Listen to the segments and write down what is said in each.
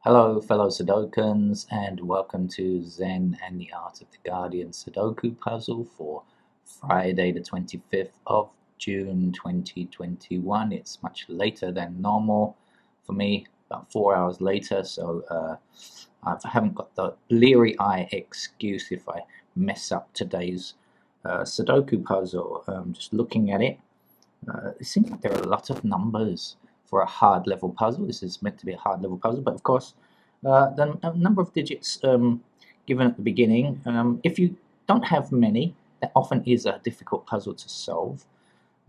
Hello, fellow Sudokans, and welcome to Zen and the Art of the Guardian Sudoku puzzle for Friday, the 25th of June 2021. It's much later than normal for me, about 4 hours later, so I haven't got the bleary eye excuse if I mess up today's Sudoku puzzle. Just looking at it, it seems like there are a lot of numbers for a hard level puzzle. This is meant to be a hard level puzzle, but of course, the number of digits given at the beginning, if you don't have many, that often is a difficult puzzle to solve.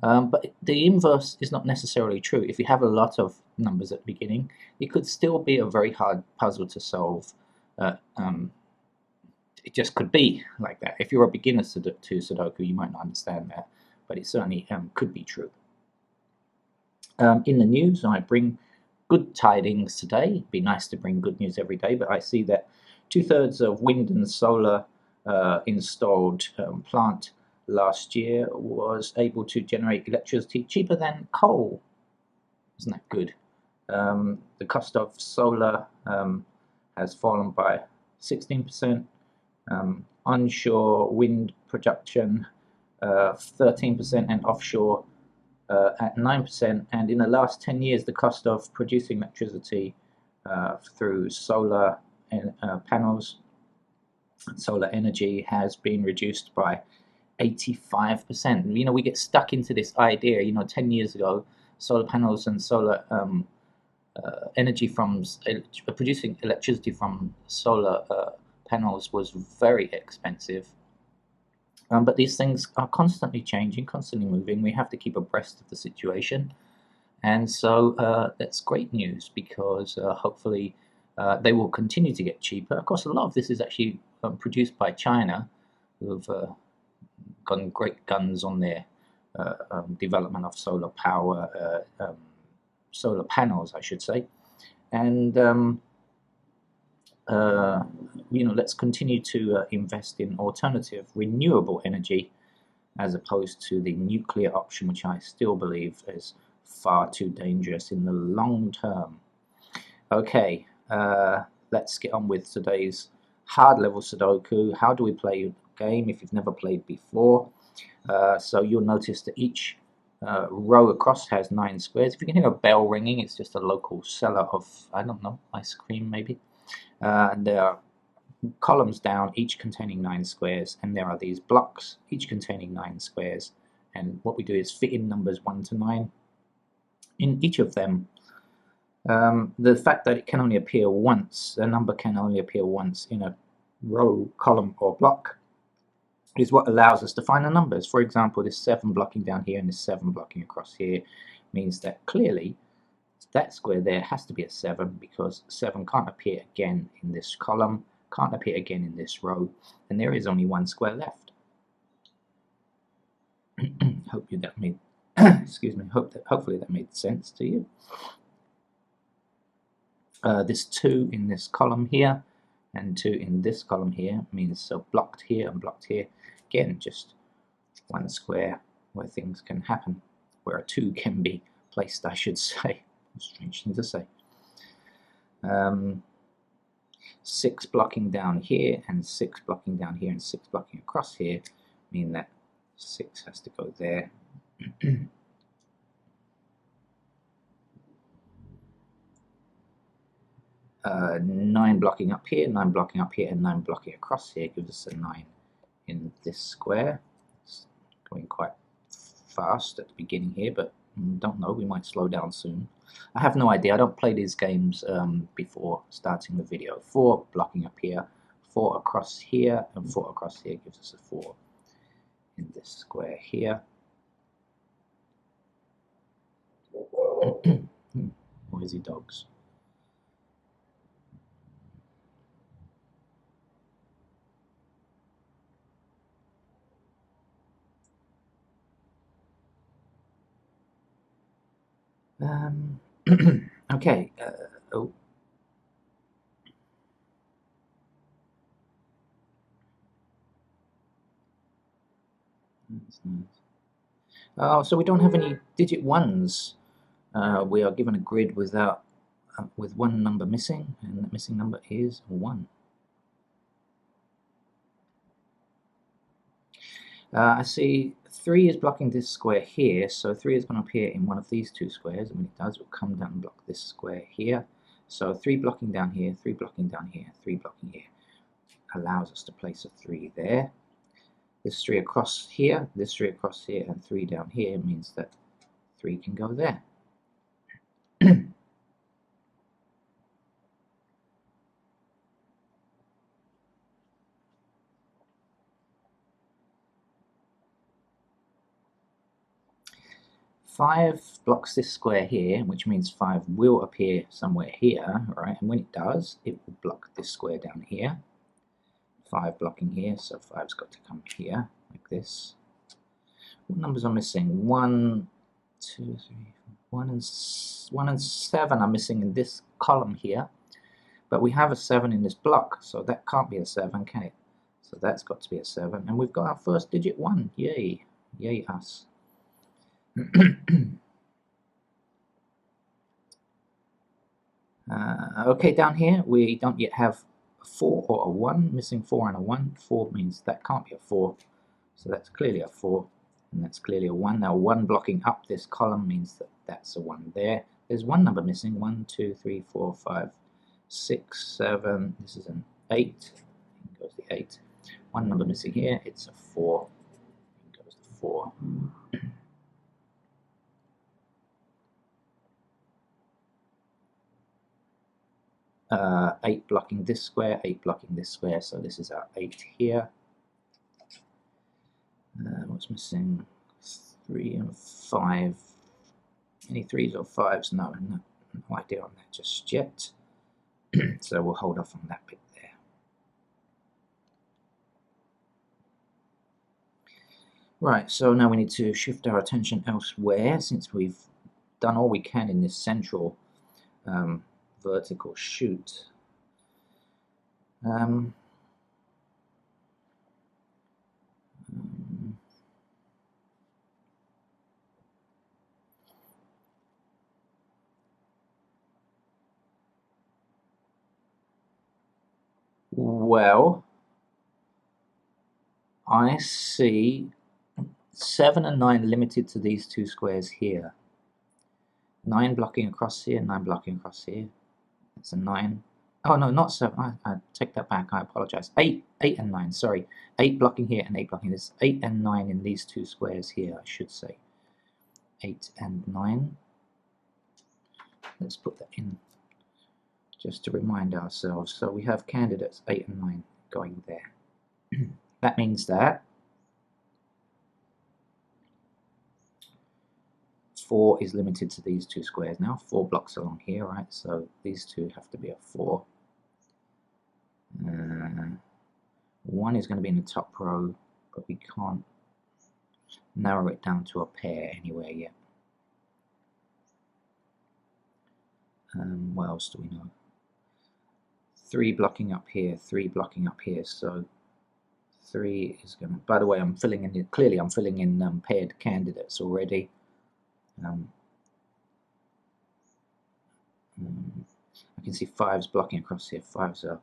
But the inverse is not necessarily true. If you have a lot of numbers at the beginning, it could still be a very hard puzzle to solve. It just could be like that. If you're a beginner to Sudoku, you might not understand that, but it certainly could be true. In the news, I bring good tidings today. It'd be nice to bring good news every day, but I see that 2/3 of wind and solar installed plant last year was able to generate electricity cheaper than coal. Isn't that good? The cost of solar has fallen by 16%. Onshore wind production 13%, and offshore at 9%. And in the last 10 years, the cost of producing electricity through solar panels, solar energy, has been reduced by 85%. You know, we get stuck into this idea, 10 years ago, solar panels and solar energy from producing electricity from solar panels was very expensive. But these things are constantly changing, constantly moving. We have to keep abreast of the situation. And so that's great news, because hopefully they will continue to get cheaper. Of course, a lot of this is actually produced by China, who've gotten great guns on their development of solar power, solar panels, I should say. And let's continue to invest in alternative renewable energy as opposed to the nuclear option, which I still believe is far too dangerous in the long term. Okay, let's get on with today's hard level Sudoku. How do we play the game if you've never played before? So you'll notice that each row across has 9 squares. If you can hear a bell ringing, it's just a local seller of, I don't know, ice cream maybe. And there are columns down, each containing 9 squares, and there are these blocks, each containing 9 squares. And what we do is fit in numbers 1 to 9 in each of them. The fact that it can only appear once, a number can only appear once in a row, column, or block, is what allows us to find the numbers. For example, this 7 blocking down here and this 7 blocking across here means that clearly that square there has to be a 7, because 7 can't appear again in this column, can't appear again in this row, and there is only 1 square left. Hope you that made excuse me. Hopefully that made sense to you. This 2 in this column here and 2 in this column here means so blocked here and blocked here. Again, just 1 square where things can happen, where a 2 can be placed, I should say. Strange thing to say. 6 blocking down here and 6 blocking down here and 6 blocking across here mean that 6 has to go there. 9 blocking up here, 9 blocking up here, and 9 blocking across here gives us a 9 in this square. It's going quite fast at the beginning here, but don't know, we might slow down soon. I have no idea, I don't play these games before starting the video. 4 blocking up here, 4 across here, and 4 across here gives us a 4 in this square here. Noisy dogs. Okay. Oh. That's nice. So we don't have any digit 1s. We are given a grid without with one number missing, and the missing number is 1. I see 3 is blocking this square here, so 3 is going to appear in one of these two squares, and when it does, it will come down and block this square here. So 3 blocking down here, 3 blocking down here, 3 blocking here, allows us to place a 3 there. This 3 across here, this 3 across here, and 3 down here means that 3 can go there. 5 blocks this square here, which means 5 will appear somewhere here, right? And when it does, it will block this square down here. 5 blocking here, so 5's got to come here, like this. What numbers are missing? 1, 2, 3, 4, 1 and 7 are missing in this column here. But we have a 7 in this block, so that can't be a 7, can it? So that's got to be a 7. And we've got our first digit 1. Yay. Yay us. Okay, down here we don't yet have a 4 or a 1, missing 4 and a 1. 4 means that can't be a 4, so that's clearly a 4, and that's clearly a 1. Now 1 blocking up this column means that that's a 1 there. There's one number missing, 1, 2, 3, 4, 5, 6, 7, this is an 8, here goes the 8. One number missing here, it's a 4, here goes the 4. 8 blocking this square, 8 blocking this square, so this is our 8 here. What's missing? 3 and 5. Any 3s or 5s? No idea on that just yet. So we'll hold off on that bit there. Right, so now we need to shift our attention elsewhere, since we've done all we can in this central vertical shoot. Well, I see 7 and 9 limited to these two squares here. 9 blocking across here, 9 blocking across here. That's a 9. Oh no, not 7. I take that back. I apologize. 8 and 9. Sorry, 8 blocking here and 8 blocking this. 8 and 9 in these two squares here, I should say. 8 and 9. Let's put that in just to remind ourselves. So we have candidates 8 and 9 going there. That means that 4 is limited to these two squares now. 4 blocks along here, right? So these two have to be a 4. 1 is going to be in the top row, but we can't narrow it down to a pair anywhere yet. What else do we know? 3 blocking up here, 3 blocking up here, so 3 is going to... By the way, I'm filling in... Clearly I'm filling in paired candidates already. I can see 5's blocking across here. 5's are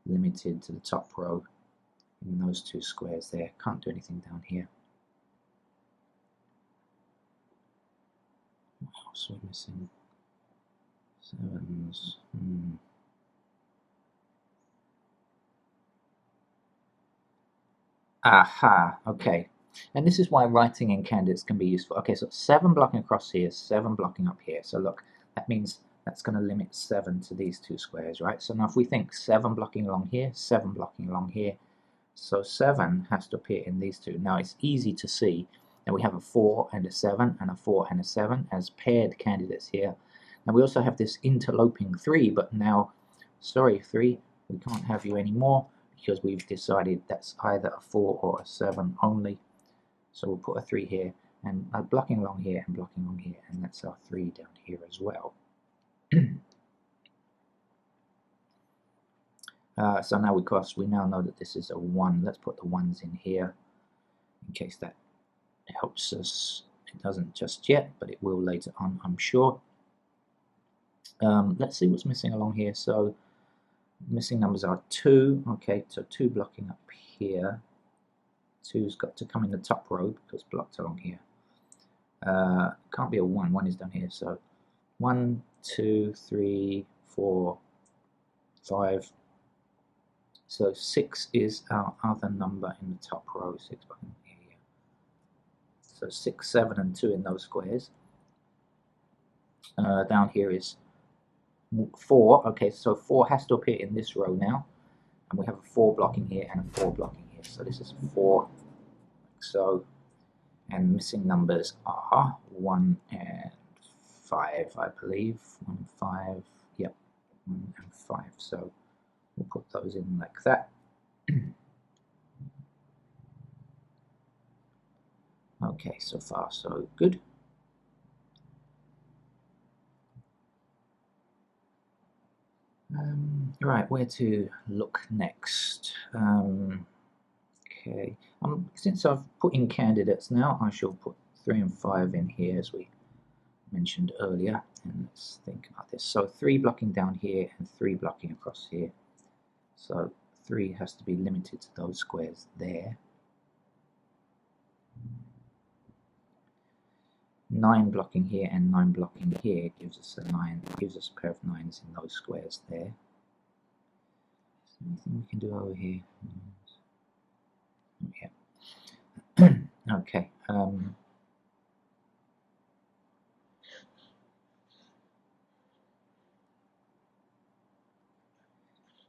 limited to the top row in those two squares there. Can't do anything down here. What else are we missing? 7's. Aha, okay. And this is why writing in candidates can be useful. Okay, so 7 blocking across here, 7 blocking up here. So look, that means that's going to limit 7 to these two squares, right? So now if we think 7 blocking along here, 7 blocking along here, so 7 has to appear in these two. Now it's easy to see that we have a 4 and a 7 and a 4 and a 7 as paired candidates here. Now we also have this interloping 3, but now, sorry 3, we can't have you anymore because we've decided that's either a 4 or a 7 only. So we'll put a 3 here, and blocking along here and blocking along here, and that's our 3 down here as well. So now we now know that this is a 1. Let's put the 1s in here in case that helps us. It doesn't just yet, but it will later on, I'm sure. Let's see what's missing along here. So missing numbers are 2. Okay, so 2 blocking up here. 2's got to come in the top row because blocked along here. Can't be a 1. 1 is down here. So 1, 2, 3, 4, 5. So 6 is our other number in the top row. 6 blocking here. So 6, 7, and 2 in those squares. Down here is 4. Okay, so 4 has to appear in this row now. And we have a 4 blocking here and a 4 blocking here. So this is 4. So, and missing numbers are 1 and 5, I believe. 1 and 5. Yep, 1 and 5. So we'll put those in like that. Okay, so far so good. Right, where to look next? Okay, since I've put in candidates now, I shall put 3 and 5 in here as we mentioned earlier. And let's think about this. So 3 blocking down here and 3 blocking across here. So 3 has to be limited to those squares there. 9 blocking here and 9 blocking here gives us a 9. Gives us a pair of 9s in those squares there. Is there anything we can do over here? Yeah. Okay.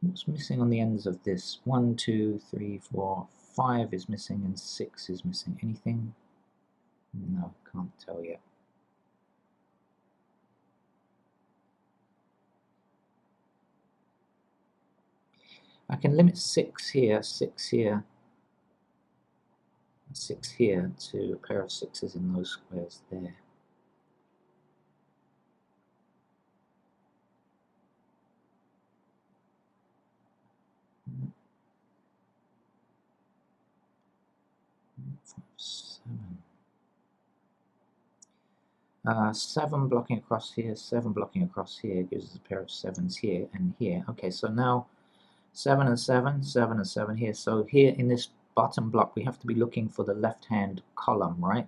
What's missing on the ends of this? 1, 2, 3, 4, 5 is missing and 6 is missing. Anything? No, can't tell yet. I can limit 6 here, 6 here, 6 here to a pair of 6s in those squares there. Seven. 7 blocking across here, 7 blocking across here gives us a pair of 7s here and here. Okay, so now 7 and 7, 7 and 7 here. So here in this bottom block we have to be looking for the left-hand column, right?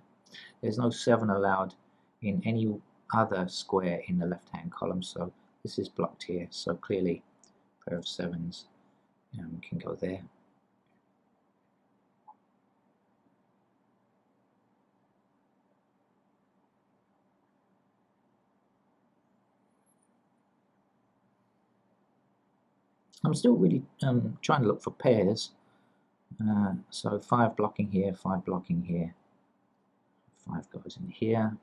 There's no 7 allowed in any other square in the left-hand column, so this is blocked here. So clearly a pair of 7s can go there. I'm still really trying to look for pairs. So 5 blocking here, 5 blocking here. 5 goes in here.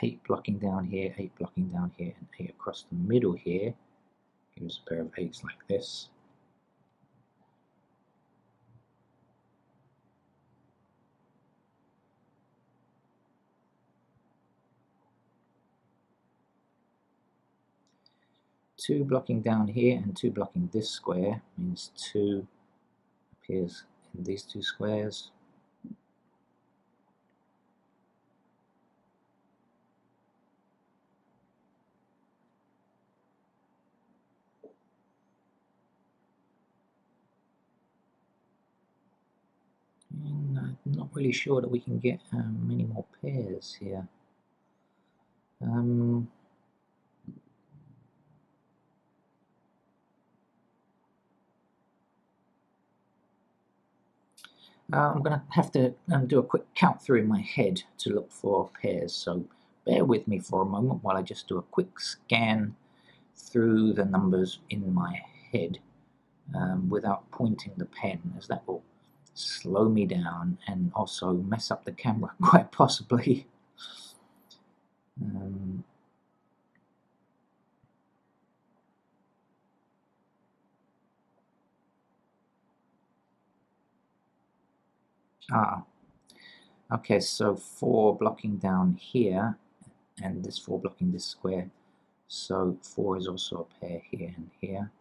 Eight blocking down here, 8 blocking down here, and 8 across the middle here. Gives a pair of 8s like this. Two blocking down here and 2 blocking this square means 2 appears in these 2 squares. And I'm not really sure that we can get many more pairs here. I'm going to have to do a quick count through in my head to look for pairs, so bear with me for a moment while I just do a quick scan through the numbers in my head without pointing the pen, as that will slow me down and also mess up the camera quite possibly. Okay, so 4 blocking down here and this 4 blocking this square, so 4 is also a pair here and here.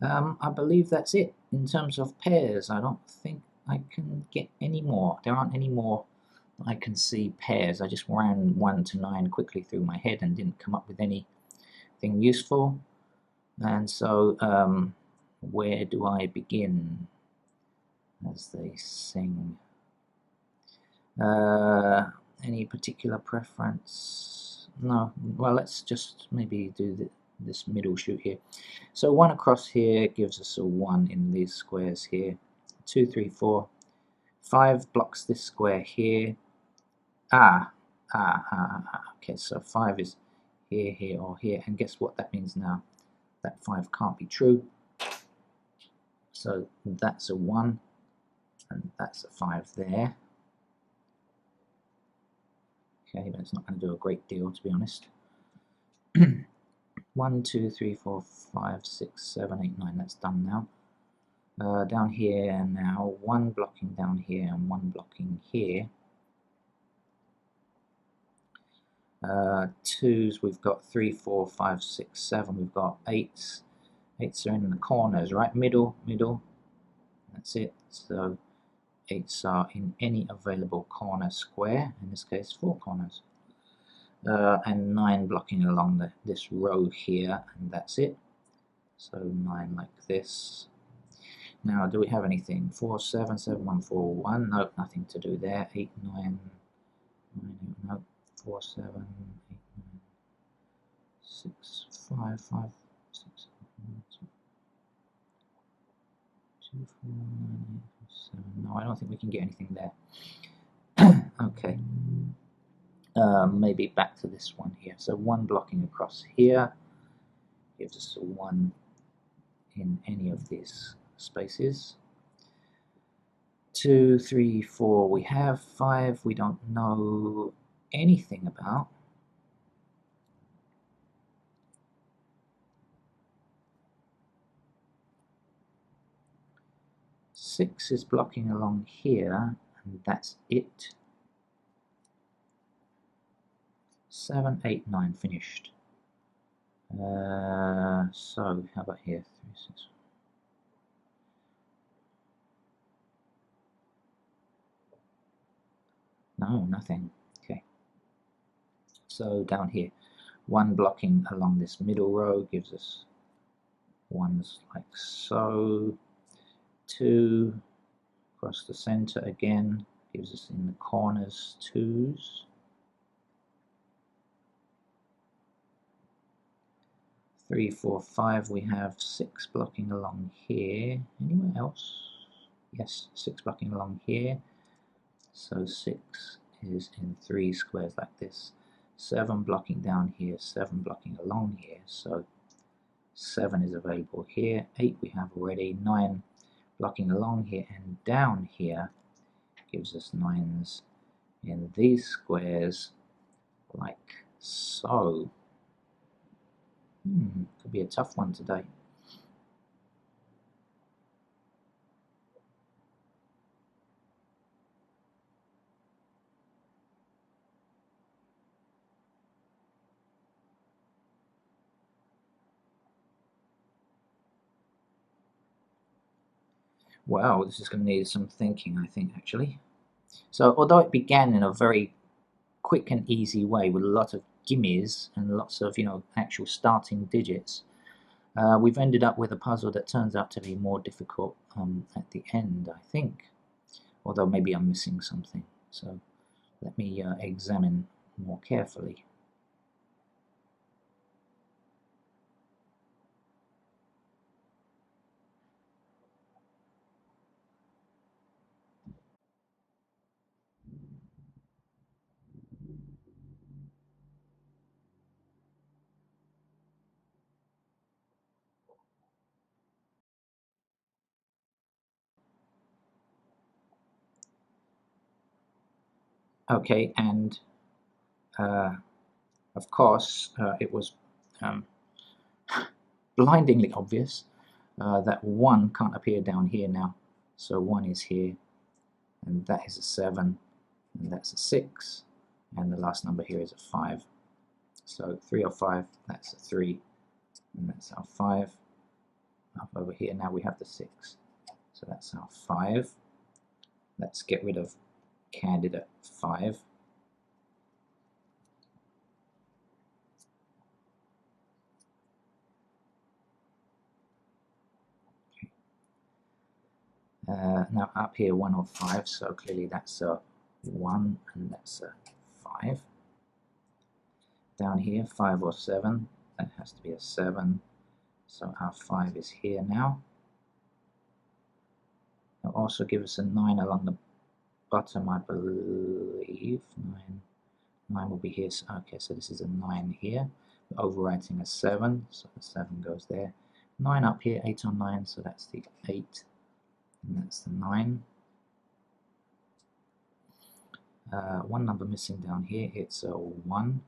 I believe that's it in terms of pairs. I don't think I can get any more. There aren't any more I can see pairs. I just ran 1 to 9 quickly through my head and didn't come up with anything useful. And so, where do I begin? As they sing. Any particular preference? No. Well, let's just maybe do this middle shoot here. So 1 across here gives us a 1 in these squares here. 2, 3, 4. 5 blocks this square here. Okay, so 5 is here, here, or here. And guess what that means now? That 5 can't be true. So that's a 1. And that's a 5 there. Okay, but it's not going to do a great deal, to be honest. 1, 2, 3, 4, 5, 6, 7, 8, 9. That's done now. Down here now, 1 blocking down here and 1 blocking here. 2s, we've got 3, 4, 5, 6, 7. We've got 8s. 8s are in the corners, right? Middle. That's it. So 8s are in any available corner square. In this case, 4 corners. And 9 blocking along this row here, and that's it. So 9 like this. Now, do we have anything? 4, 7, 7, 1, 4, 1. No, nothing to do there. 8, 9, 9, 8, no. 4, 7, 8, 9, 6, 5, 5, 6, 2, 4, 9, 8, 7. No, I don't think we can get anything there. Okay. Maybe back to this one here. So 1 blocking across here gives us a 1 in any of these spaces. 2, 3, 4 we have. 5 we don't know anything about. 6 is blocking along here, and that's it. 7, 8, 9 finished. So how about here? 3, 6. No, nothing. Okay. So down here, 1 blocking along this middle row gives us 1s like so. 2 across the center again gives us in the corners 2s. 3, 4, 5 we have 6 blocking along here. Anywhere else? Yes, 6 blocking along here. So 6 is in 3 squares like this. 7 blocking down here, 7 blocking along here. So 7 is available here. 8 we have already. 9 blocking along here and down here gives us 9s in these squares like so. Could be a tough one today. Wow, this is going to need some thinking, I think, actually. So although it began in a very quick and easy way with a lot of gimmies and lots of, actual starting digits, we've ended up with a puzzle that turns out to be more difficult at the end, I think. Although maybe I'm missing something. So let me examine more carefully. Okay, and of course it was blindingly obvious that 1 can't appear down here now. So 1 is here, and that is a 7, and that's a 6, and the last number here is a 5. So 3 or 5, that's a 3, and that's our 5. Up over here now we have the 6. So that's our 5. Let's get rid of candidate 5. Now up here 1 or 5, so clearly that's a 1 and that's a 5. Down here 5 or 7, that has to be a 7, so our 5 is here now. It'll also give us a 9 along the bottom, I believe. 9 will be here. So, okay, so this is a 9 here. We're overwriting a 7, so the 7 goes there. 9 up here, 8 on 9, so that's the 8, and that's the 9. One number missing down here, it's a 1.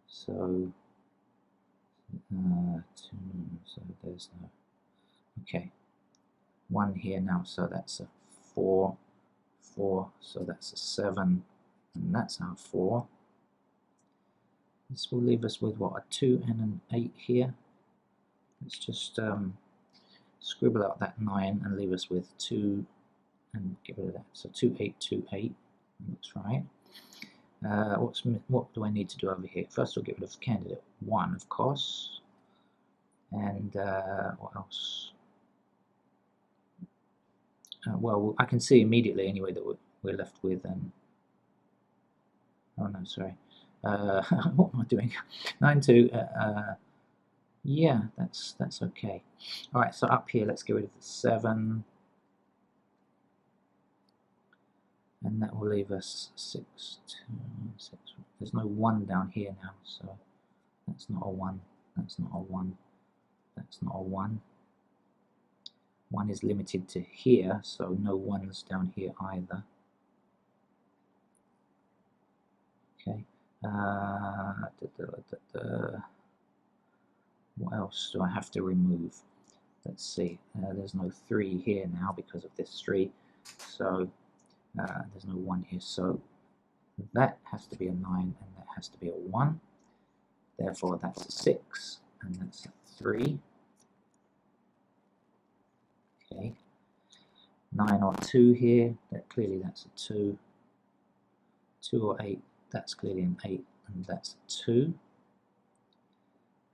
So, 2, so there's no, okay. 1 here now, so that's a 4, 4, so that's a 7, and that's our 4. This will leave us with what, a 2 and an 8 here. Let's just scribble out that 9 and leave us with 2 and get rid of that. So 2, 8, 2, 8, looks right. What do I need to do over here? First we'll get rid of candidate 1, of course. And what else? Well, I can see immediately anyway that we're left with oh no, sorry. What am I doing? 9, 2. Yeah, that's okay. All right, so up here, let's get rid of the 7, and that will leave us 6, 2, 6. There's no 1 down here now, so that's not a 1. That's not a 1. That's not a 1. 1 is limited to here, so no 1s down here either. Okay. What else do I have to remove? Let's see. There's no 3 here now because of this 3. So there's no 1 here. So that has to be a 9 and that has to be a 1. Therefore that's a 6 and that's a 3. Okay. 9 or 2 here. Clearly that's a 2. 2 or 8. That's clearly an 8 and that's a 2.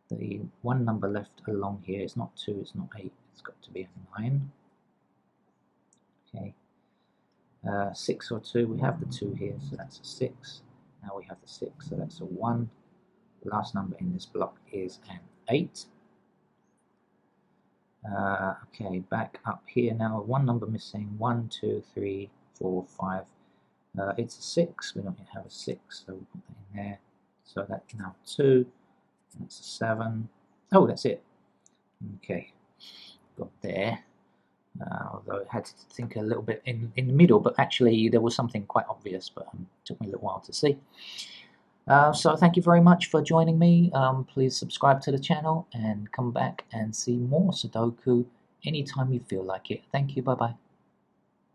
The one number left along here is not 2, it's not 8, it's got to be a 9. Okay. 6 or 2, we have the 2 here, so that's a 6. Now we have the 6, so that's a 1. The last number in this block is an 8. Okay, back up here now, one number missing, 1, 2, 3, 4, 5. It's a 6, we don't have a 6, so we'll put that in there. So that's now 2. That's a 7. Oh, that's it. Okay, got there. Although I had to think a little bit in the middle, but actually there was something quite obvious, but it took me a little while to see. So thank you very much for joining me. Please subscribe to the channel and come back and see more Sudoku anytime you feel like it. Thank you. Bye-bye.